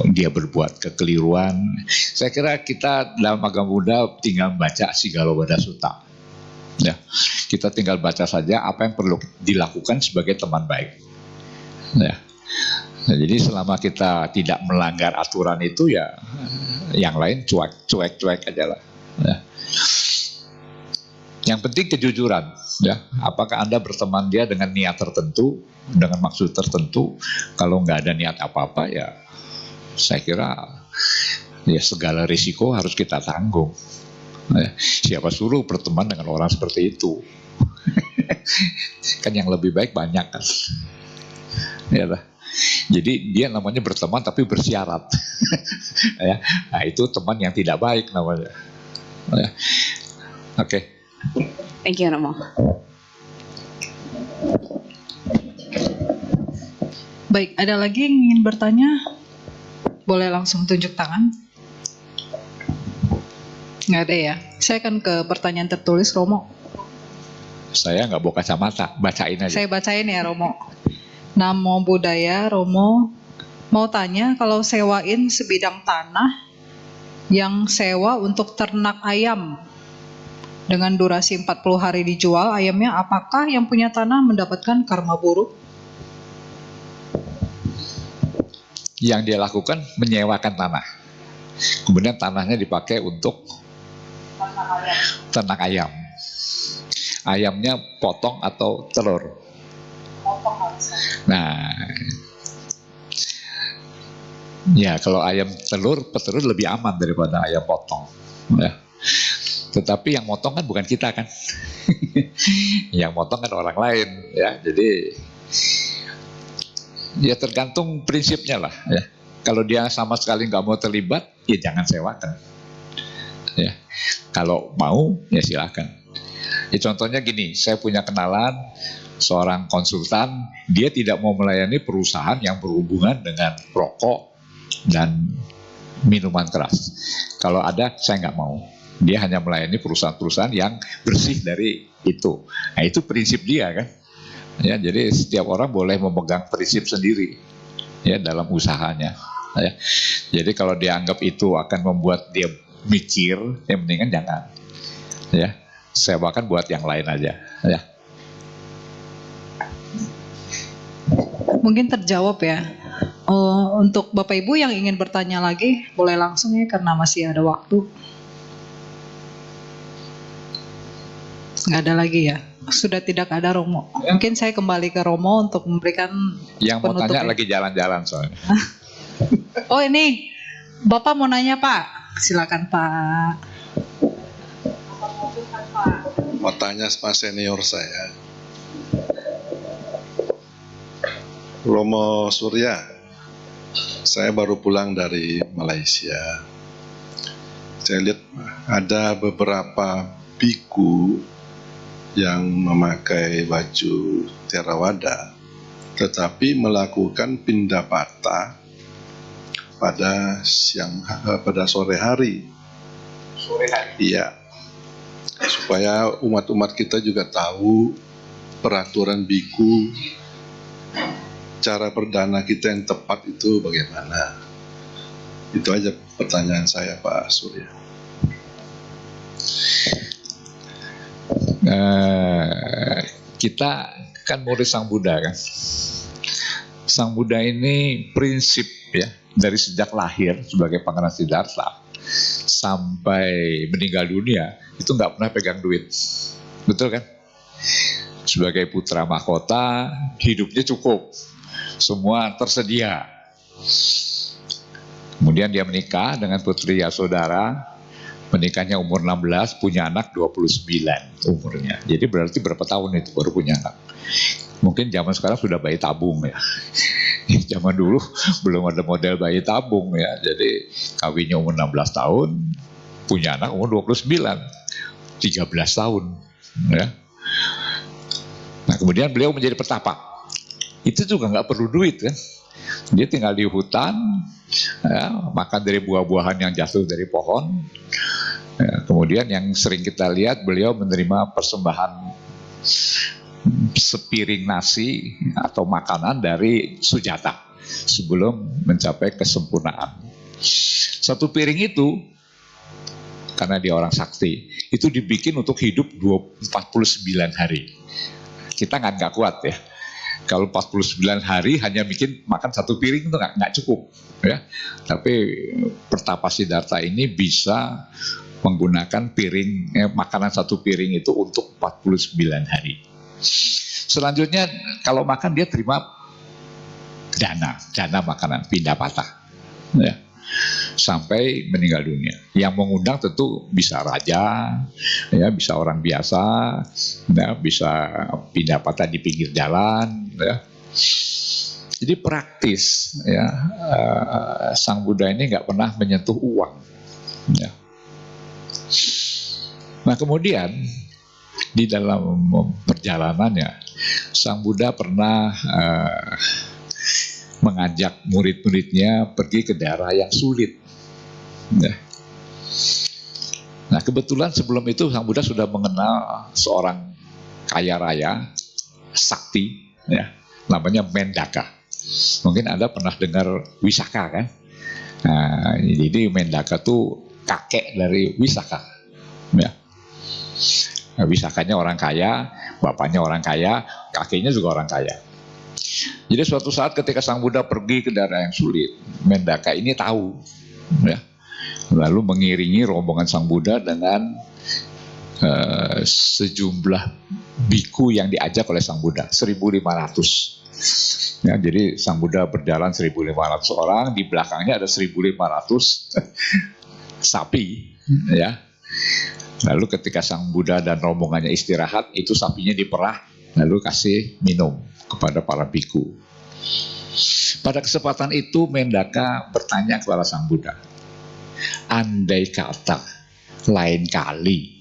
dia berbuat kekeliruan. Saya kira kita dalam agama Buddha tinggal baca Sigalopada Sutta ya, kita tinggal baca saja apa yang perlu dilakukan sebagai teman baik ya. Nah, jadi selama kita tidak melanggar aturan itu ya yang lain cuek aja lah ya. Yang penting kejujuran ya. Apakah Anda berteman dia dengan niat tertentu, dengan maksud tertentu? Kalau nggak ada niat apa-apa ya saya kira ya segala risiko harus kita tanggung ya. Siapa suruh berteman dengan orang seperti itu? Kan yang lebih baik banyak kan ya lah. Jadi dia namanya berteman tapi bersyarat ya. Nah itu teman yang tidak baik namanya ya. Oke. Thank you Romo. Baik, ada lagi yang ingin bertanya? Boleh langsung tunjuk tangan. Nggak ada ya? Saya akan ke pertanyaan tertulis Romo. Saya nggak bawa kacamata, bacain aja. Saya bacain ya Romo. Namo Buddhaya, Romo. Mau tanya, kalau sewain sebidang tanah yang sewa untuk ternak ayam dengan durasi 40 hari dijual ayamnya, apakah yang punya tanah mendapatkan karma buruk? Yang dia lakukan menyewakan tanah. Kemudian tanahnya dipakai untuk ternak ayam. Ayamnya potong atau telur. Nah, ya kalau ayam telur, petelur lebih aman daripada ayam potong. Ya. Tetapi yang motong kan bukan kita kan, yang motong kan orang lain. Ya, jadi ya tergantung prinsipnya lah. Ya. Kalau dia sama sekali nggak mau terlibat, ya jangan sewakan. Ya. Kalau mau, ya silakan. Ya, contohnya gini, saya punya kenalan seorang konsultan, dia tidak mau melayani perusahaan yang berhubungan dengan rokok dan minuman keras. Kalau ada, saya nggak mau. Dia hanya melayani perusahaan-perusahaan yang bersih dari itu. Nah, itu prinsip dia kan. Ya, jadi setiap orang boleh memegang prinsip sendiri ya dalam usahanya. Ya. Jadi kalau dia anggap itu akan membuat dia mikir, ya mendingan jangan. Ya. Sewakan buat yang lain aja, ya. Mungkin terjawab ya. Untuk Bapak Ibu yang ingin bertanya lagi, boleh langsung ya karena masih ada waktu. Nggak ada lagi ya. Sudah tidak ada Romo. Mungkin saya kembali ke Romo untuk memberikan Yang mau tanya penutupnya. lagi jalan-jalan soalnya. Oh ini, Bapak mau nanya Pak. Silakan Pak. Mau tanya sama senior saya, Romo Surya. Saya baru pulang dari Malaysia. Saya lihat ada beberapa biku yang memakai baju Theravada, tetapi melakukan pindapata pada sore hari. Iya. Supaya umat-umat kita juga tahu peraturan biku, cara perdana kita yang tepat itu bagaimana. Itu aja pertanyaan saya Pak Surya. Kita kan murid Sang Buddha kan. Sang Buddha ini prinsip ya, dari sejak lahir sebagai Pangeran Siddhartha sampai meninggal dunia itu nggak pernah pegang duit, betul kan? Sebagai putra mahkota, hidupnya cukup, semua tersedia. Kemudian dia menikah dengan putri Yasodhara, menikahnya umur 16, punya anak 29 umurnya. Jadi berarti berapa tahun itu baru punya anak? Mungkin zaman sekarang sudah bayi tabung ya. Zaman dulu belum ada model bayi tabung ya. Jadi kawinnya umur 16 tahun, punya anak umur 29, 13 tahun ya. Nah kemudian beliau menjadi petapa. Itu juga nggak perlu duit kan. Dia tinggal di hutan, ya, makan dari buah-buahan yang jatuh dari pohon. Ya, kemudian yang sering kita lihat beliau menerima persembahan sepiring nasi atau makanan dari Sujata sebelum mencapai kesempurnaan. Satu piring itu, karena dia orang sakti, itu dibikin untuk hidup 49 hari. Kita nggak kuat ya. Kalau 49 hari hanya bikin makan satu piring itu nggak cukup ya. Tapi Pertapa Siddhartha ini bisa menggunakan makanan satu piring itu untuk 49 hari. Selanjutnya kalau makan dia terima dana makanan, pindapata ya, sampai meninggal dunia. Yang mengundang tentu bisa raja, ya, bisa orang biasa, ya, bisa pindapata di pinggir jalan, ya. Jadi praktis, ya. Sang Buddha ini nggak pernah menyentuh uang, ya. Nah kemudian di dalam perjalanannya, Sang Buddha pernah mengajak murid-muridnya pergi ke daerah yang sulit. Nah kebetulan sebelum itu Sang Buddha sudah mengenal seorang kaya raya, sakti, ya, namanya Mendaka. Mungkin Anda pernah dengar Wisaka kan? Nah, jadi Mendaka tuh kakek dari Wisaka. Ya. Wisakanya orang kaya, bapaknya orang kaya, kakeknya juga orang kaya. Jadi suatu saat ketika Sang Buddha pergi ke daerah yang sulit, Mendaka ini tahu, ya. Lalu mengiringi rombongan Sang Buddha dengan sejumlah biku yang diajak oleh Sang Buddha, 1.500. Ya, jadi Sang Buddha berjalan 1.500 orang, di belakangnya ada 1.500 sapi, ya. Lalu ketika Sang Buddha dan rombongannya istirahat, itu sapinya diperah, lalu kasih minum kepada para biku. Pada kesempatan itu Mendaka bertanya kepada Sang Buddha, andai kata lain kali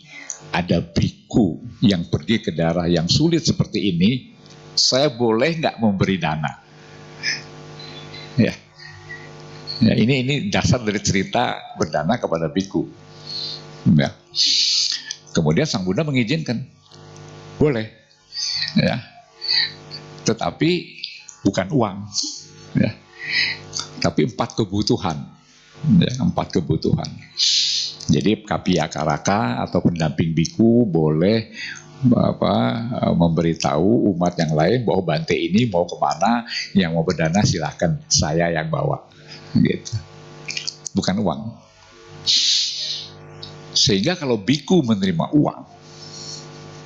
ada biku yang pergi ke daerah yang sulit seperti ini, saya boleh nggak memberi dana? Ya, ya ini dasar dari cerita berdana kepada biku. Ya. Kemudian Sang Buddha mengizinkan, boleh, ya. Tetapi bukan uang, ya. Tapi 4 kebutuhan, ya, 4 kebutuhan. Jadi Kapiyakaraka atau pendamping biku boleh memberitahu umat yang lain bahwa Bante ini mau kemana, yang mau berdana silahkan, saya yang bawa, gitu. Bukan uang. Sehingga kalau biku menerima uang,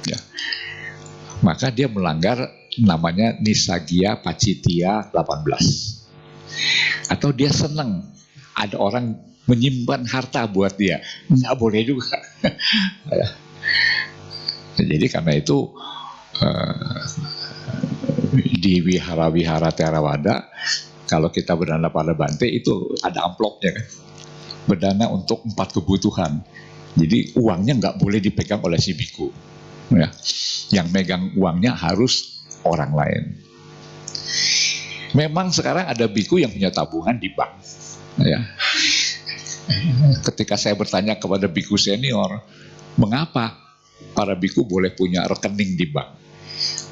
ya, maka dia melanggar namanya Nisaggiya Pacittiya 18. Atau dia senang ada orang menyimpan harta buat dia, nggak boleh juga. Ya. Jadi karena itu di wihara-wihara Theravada, kalau kita berdana pada Bante itu ada amplopnya kan, berdana untuk 4 kebutuhan. Jadi uangnya nggak boleh dipegang oleh si biku, ya. Yang megang uangnya harus orang lain. Memang sekarang ada biku yang punya tabungan di bank, ya. Ketika saya bertanya kepada biku senior, mengapa para biku boleh punya rekening di bank?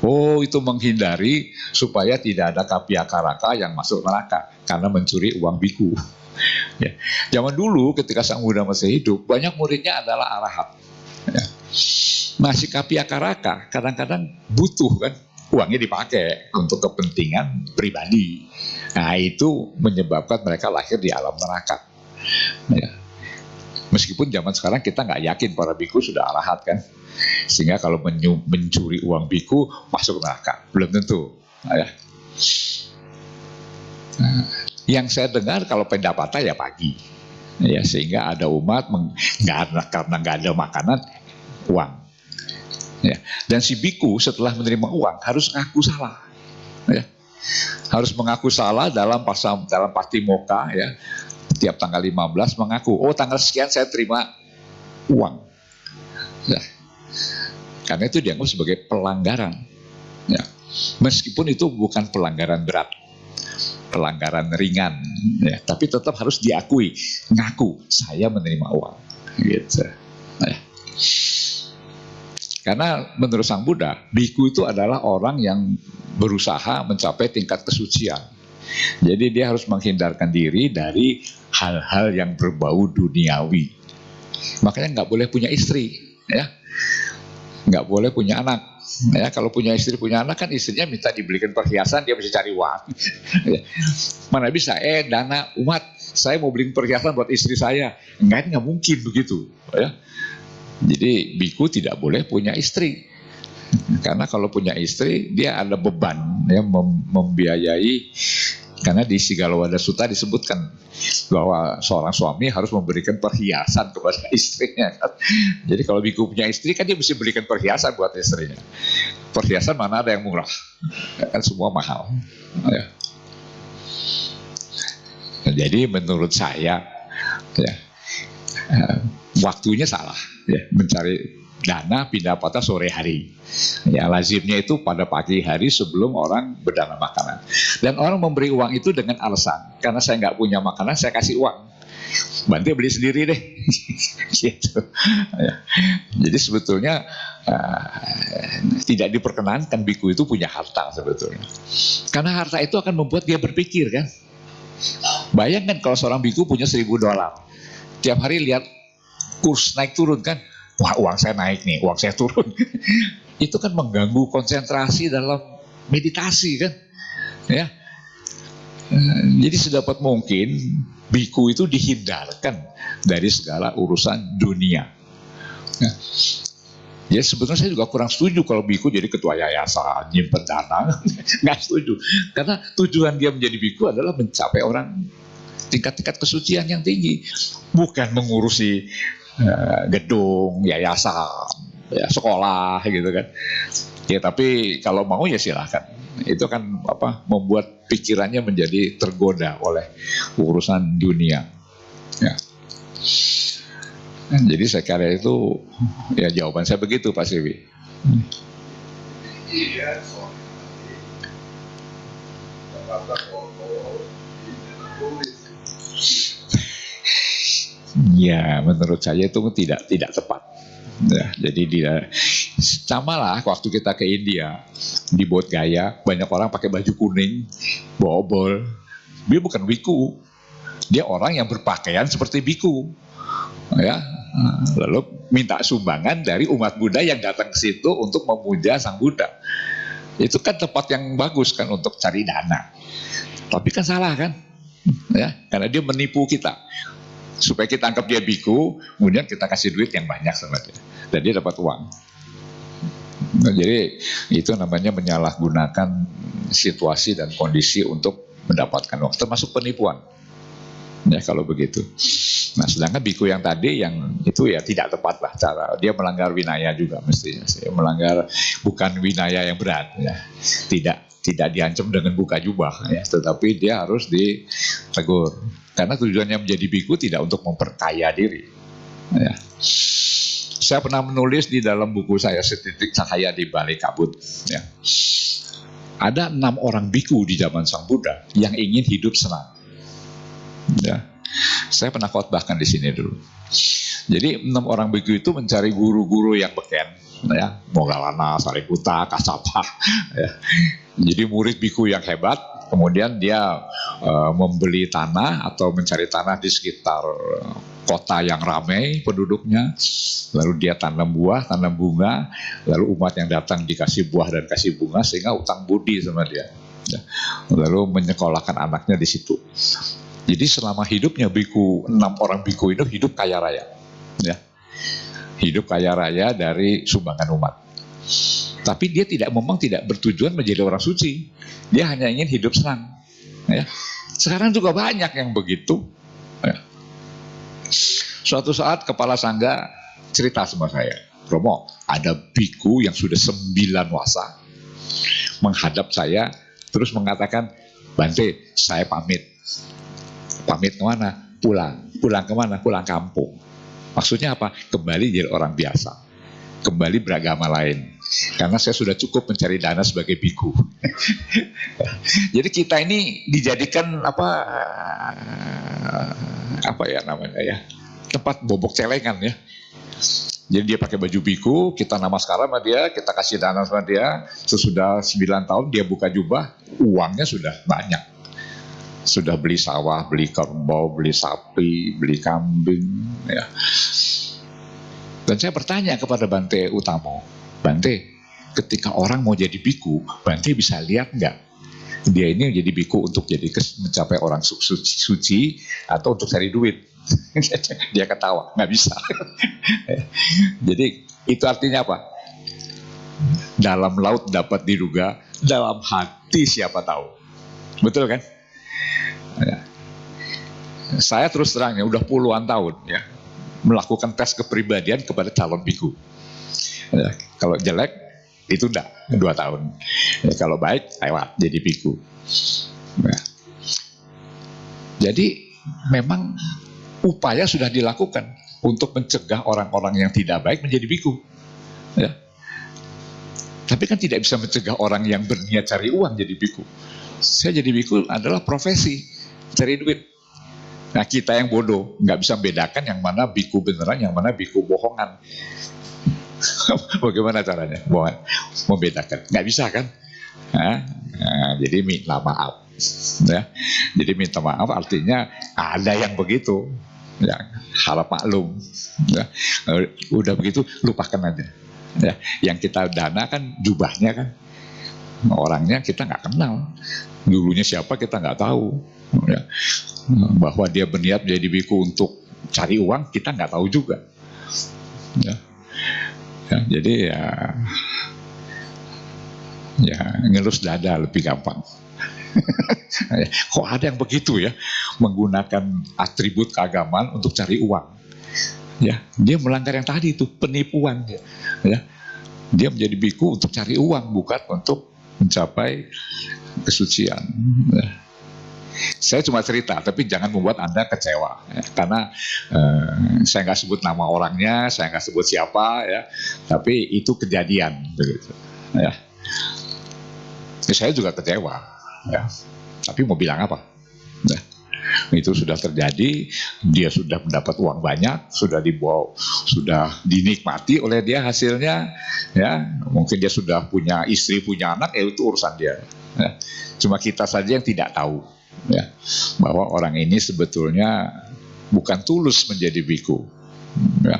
Oh, itu menghindari supaya tidak ada Kapiyakaraka yang masuk neraka karena mencuri uang biku. Ya. Zaman dulu ketika Sang Buddha masih hidup, banyak muridnya adalah arahat. Ya. Nah, si Kapiyakaraka kadang-kadang butuh kan, uangnya dipakai untuk kepentingan pribadi. Nah, itu menyebabkan mereka lahir di alam neraka. Ya. Meskipun zaman sekarang kita nggak yakin para biku sudah arahat kan, sehingga kalau mencuri uang biku masuk neraka, belum tentu. Ya. Nah, yang saya dengar kalau pendapatnya ya pagi, ya, sehingga ada umat karena nggak ada makanan, uang. Ya. Dan si biku setelah menerima uang harus ngaku salah, ya. Harus mengaku salah dalam patimokkha, ya. Tiap tanggal 15 mengaku, oh tanggal sekian saya terima uang, ya. Karena itu dianggap sebagai pelanggaran, ya. Meskipun itu bukan pelanggaran berat, pelanggaran ringan, ya, tapi tetap harus diakui, ngaku saya menerima uang, gitu. Ya. Karena menurut Sang Buddha, biku itu adalah orang yang berusaha mencapai tingkat kesucian. Jadi dia harus menghindarkan diri dari hal-hal yang berbau duniawi. Makanya nggak boleh punya istri, ya, nggak boleh punya anak. Ya, kalau punya istri punya anak kan istrinya minta dibelikan perhiasan, dia bisa cari uang. Mana bisa? Dana umat, saya mau beliin perhiasan buat istri saya. Nggak mungkin begitu. Ya. Jadi biku tidak boleh punya istri. Karena kalau punya istri dia ada beban, ya, membiayai. Karena di Sigalowada Sutta disebutkan bahwa seorang suami harus memberikan perhiasan kepada istrinya. Jadi kalau biku punya istri kan dia mesti berikan perhiasan buat istrinya. Perhiasan mana ada yang murah? Kan semua mahal. Ya. Jadi menurut saya, ya, waktunya salah, ya, mencari dana pindapata sore hari. Ya, lazimnya itu pada pagi hari sebelum orang berdana makanan. Dan orang memberi uang itu dengan alasan, karena saya nggak punya makanan, saya kasih uang. Bante beli sendiri deh. Gitu. Ya. Jadi sebetulnya tidak diperkenankan biku itu punya harta sebetulnya. Karena harta itu akan membuat dia berpikir kan. Bayangkan kalau seorang biku punya $1.000, tiap hari lihat kurs naik turun kan. Wah, uang saya naik nih, uang saya turun. Itu kan mengganggu konsentrasi dalam meditasi kan. Ya. Jadi sedapat mungkin biku itu dihindarkan dari segala urusan dunia. Ya. Ya sebetulnya saya juga kurang setuju kalau biku jadi ketua yayasan, nyimpen dana. Nggak setuju. Karena tujuan dia menjadi biku adalah mencapai orang tingkat-tingkat kesucian yang tinggi. Bukan mengurusi gedung, yayasan, ya, sekolah gitu kan. Ya tapi kalau mau ya silahkan. Itu kan membuat pikirannya menjadi tergoda oleh urusan dunia. Ya. Jadi saya kira itu ya jawaban saya begitu Pak Siwi. Ya menurut saya itu tidak tepat. Ya, jadi dia sama lah waktu kita ke India di Bodh Gaya banyak orang pakai baju kuning bawa obol. Dia bukan biku, dia orang yang berpakaian seperti biku, ya. Lalu minta sumbangan dari umat Buddha yang datang ke situ untuk memuja Sang Buddha. Itu kan tempat yang bagus kan untuk cari dana. Tapi kan salah kan, ya, karena dia menipu kita. Supaya kita anggap dia biku, kemudian kita kasih duit yang banyak sama dia, dan dia dapat uang. Nah, jadi itu namanya menyalahgunakan situasi dan kondisi untuk mendapatkan uang, termasuk penipuan. Ya kalau begitu. Nah sedangkan biku yang tadi yang itu ya tidak tepat lah cara dia melanggar winaya juga mestinya. Melanggar bukan winaya yang berat, ya. Tidak diancam dengan buka jubah, ya, tetapi dia harus ditegur. Karena tujuannya menjadi biku tidak untuk memperkaya diri. Ya. Saya pernah menulis di dalam buku saya Setitik Cahaya di Balik Kabut. Ya. Ada 6 orang biku di zaman Sang Buddha yang ingin hidup senang. Ya. Saya pernah khotbahkan di sini dulu. Jadi 6 orang biku itu mencari guru-guru yang beken, ya, Moggallana, Sariputta, Kassapa. Ya. Jadi murid biku yang hebat. Kemudian dia membeli tanah atau mencari tanah di sekitar kota yang ramai penduduknya. Lalu dia tanam buah, tanam bunga. Lalu umat yang datang dikasih buah dan kasih bunga sehingga utang budi sama dia. Ya. Lalu menyekolahkan anaknya di situ. Jadi selama hidupnya biku, 6 orang biku itu hidup kaya raya. Ya. Hidup kaya raya dari sumbangan umat. Tapi dia tidak bertujuan menjadi orang suci. Dia hanya ingin hidup senang. Ya. Sekarang juga banyak yang begitu. Ya. Suatu saat kepala sangga cerita sama saya, Romo, ada biku yang sudah 9 wasa menghadap saya, terus mengatakan, Bante, saya pamit. Pamit kemana? Pulang. Pulang kemana? Pulang kampung. Maksudnya apa? Kembali jadi orang biasa. Kembali beragama lain. Karena saya sudah cukup mencari dana sebagai biku. Jadi kita ini dijadikan apa ya namanya ya, tempat bobok celengan ya. Jadi dia pakai baju biku, kita namaskara sama dia, kita kasih dana sama dia. Sesudah 9 tahun dia buka jubah, uangnya sudah banyak. Sudah beli sawah, beli kerbau, beli sapi, beli kambing ya. Dan saya bertanya kepada Bante Utamo, Bante, ketika orang mau jadi biku, Bante bisa lihat nggak dia ini jadi biku untuk jadi mencapai orang suci atau untuk cari duit? Dia ketawa, nggak bisa. Jadi itu artinya apa? Dalam laut dapat diduga, dalam hati siapa tahu. Betul kan? Ya. Saya terus terang ya, udah puluhan tahun ya melakukan tes kepribadian kepada calon biku. Ya, kalau jelek itu enggak 2 tahun. Ya, kalau baik lewat jadi biku. Ya. Jadi memang upaya sudah dilakukan untuk mencegah orang-orang yang tidak baik menjadi biku. Ya. Tapi kan tidak bisa mencegah orang yang berniat cari uang jadi biku. Saya jadi biku adalah profesi, cari duit. Nah kita yang bodoh, nggak bisa membedakan yang mana biku beneran, yang mana biku bohongan. Bagaimana caranya? Membedakan? Nggak bisa kan? Nah, jadi minta maaf. Ya. Jadi minta maaf artinya ada yang begitu. Ya, harap maklum. Ya. Udah begitu lupakan aja. Ya. Yang kita dana kan jubahnya kan. Orangnya kita nggak kenal, dulunya siapa kita nggak tahu, ya. Bahwa dia berniat menjadi biku untuk cari uang kita nggak tahu juga, ya. Jadi ya ngelus dada lebih gampang. Kok ada yang begitu ya, menggunakan atribut keagamaan untuk cari uang, ya. Dia melanggar yang tadi itu, penipuan, ya. Dia menjadi biku untuk cari uang, bukan untuk mencapai kesucian, ya. Saya cuma cerita, tapi jangan membuat Anda kecewa, ya. Karena saya nggak sebut nama orangnya, saya nggak sebut siapa, ya. Tapi itu kejadian, begitu, ya. Saya juga kecewa, ya. Tapi mau bilang apa? Ya. Itu sudah terjadi, dia sudah mendapat uang banyak, sudah dibawa, sudah dinikmati oleh dia hasilnya, ya. Mungkin dia sudah punya istri, punya anak, ya itu urusan dia, ya. Cuma kita saja yang tidak tahu, ya, bahwa orang ini sebetulnya bukan tulus menjadi biku, ya.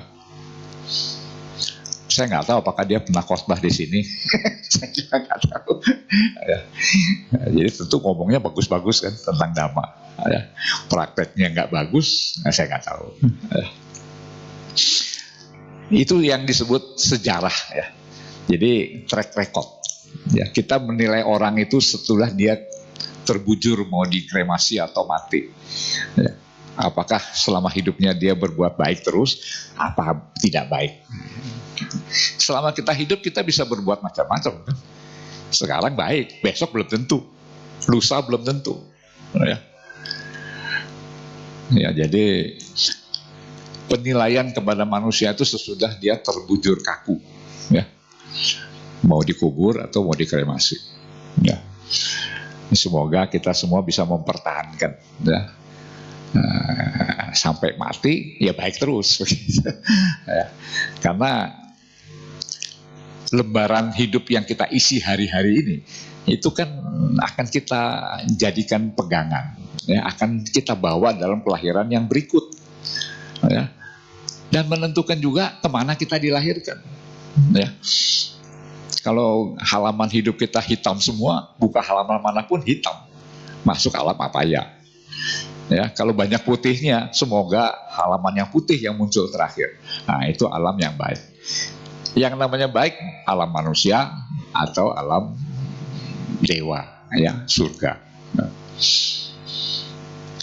Saya nggak tahu apakah dia pernah khotbah di sini. Saya juga nggak tahu, ya. Jadi tentu ngomongnya bagus-bagus kan tentang dhamma, ya. Prakteknya nggak bagus, saya nggak tahu, ya. Itu yang disebut sejarah, ya. Jadi track record, ya. Kita menilai orang itu setelah dia terbujur mau dikremasi atau mati, ya. Apakah selama hidupnya dia berbuat baik terus, apa tidak baik. Selama kita hidup kita bisa berbuat macam-macam, kan? Sekarang baik, besok belum tentu, lusa belum tentu, ya. Ya, jadi penilaian kepada manusia itu sesudah dia terbujur kaku, ya. Mau dikubur atau mau dikremasi, ya. Semoga kita semua bisa mempertahankan, ya. Sampai mati ya baik terus, ya. Karena lembaran hidup yang kita isi hari-hari ini itu kan akan kita jadikan pegangan, ya, akan kita bawa dalam kelahiran yang berikut, ya, dan menentukan juga kemana kita dilahirkan, ya. Kalau halaman hidup kita hitam semua, buka halaman manapun hitam, masuk alam apa ya. Ya, kalau banyak putihnya, semoga halaman yang putih yang muncul terakhir. Nah, itu alam yang baik. Yang namanya baik, alam manusia atau alam dewa, ya, surga. Nah.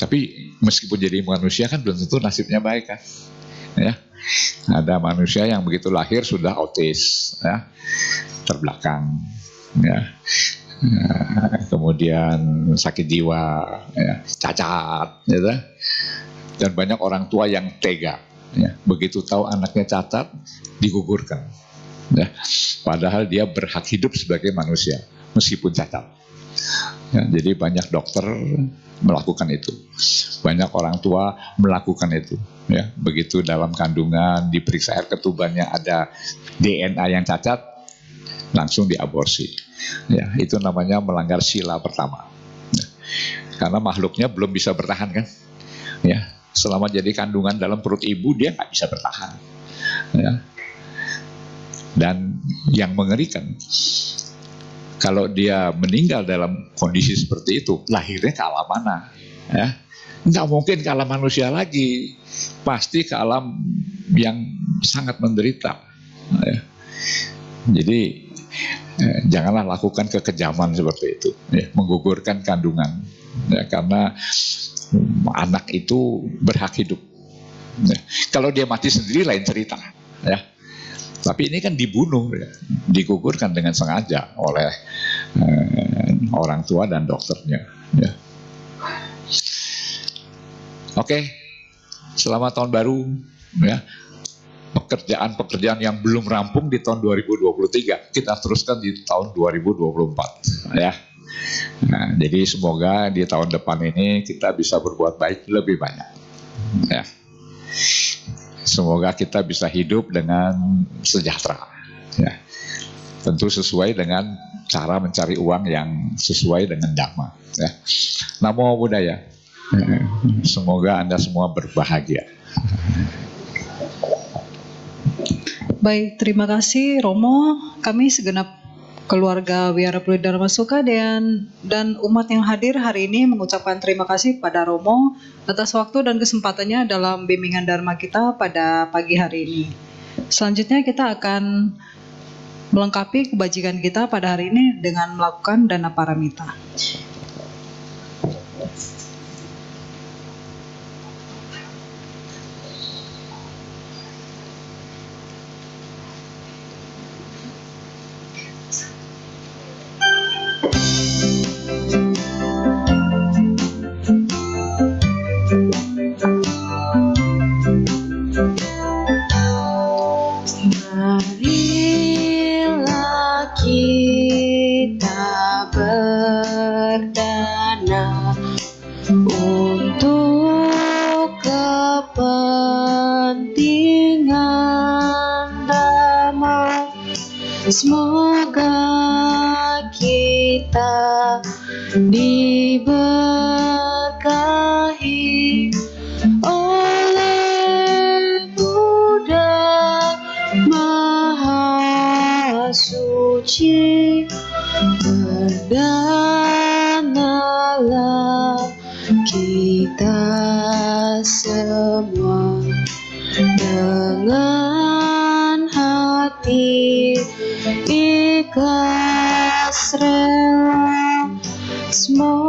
Tapi meskipun jadi manusia kan belum tentu nasibnya baik, kan, ya. Ada manusia yang begitu lahir sudah autis, ya, terbelakang, ya. Kemudian sakit jiwa, ya, cacat, ya. Dan banyak orang tua yang tega, ya. Begitu tahu anaknya cacat digugurkan, ya. Padahal dia berhak hidup sebagai manusia meskipun cacat, ya. Jadi banyak dokter melakukan itu, banyak orang tua melakukan itu, ya. Begitu dalam kandungan diperiksa air ketubannya ada DNA yang cacat, langsung diaborsi, ya. Itu namanya melanggar sila pertama, ya. Karena makhluknya belum bisa bertahan, kan, ya. Selama jadi kandungan dalam perut ibu dia nggak bisa bertahan, ya. Dan yang mengerikan, kalau dia meninggal dalam kondisi seperti itu, lahirnya ke alam mana, ya? Nggak mungkin ke alam manusia lagi, pasti ke alam yang sangat menderita, ya. Jadi janganlah lakukan kekejaman seperti itu, ya, menggugurkan kandungan, ya, karena anak itu berhak hidup, ya. Kalau dia mati sendiri lain cerita, ya. Tapi ini kan dibunuh, ya, digugurkan dengan sengaja oleh orang tua dan dokternya, ya. Oke, selamat tahun baru, ya. Pekerjaan-pekerjaan yang belum rampung di tahun 2023 kita teruskan di tahun 2024, ya. Nah, jadi semoga di tahun depan ini kita bisa berbuat baik lebih banyak, ya. Semoga kita bisa hidup dengan sejahtera, ya. Tentu sesuai dengan cara mencari uang yang sesuai dengan dhamma, ya. Namo Buddhaya. Semoga Anda semua berbahagia. Baik, terima kasih Romo. Kami segenap keluarga Wihara Pluit Dharma Suka dan umat yang hadir hari ini mengucapkan terima kasih pada Romo atas waktu dan kesempatannya dalam bimbingan Dharma kita pada pagi hari ini. Selanjutnya kita akan melengkapi kebajikan kita pada hari ini dengan melakukan dana paramita. Marilah kita berdana untuk kepentingan damai. Semoga kita diberkahi oleh Buddha Maha Suci. Berdanalah kita semua dengan hati ikhlas rela. Semoga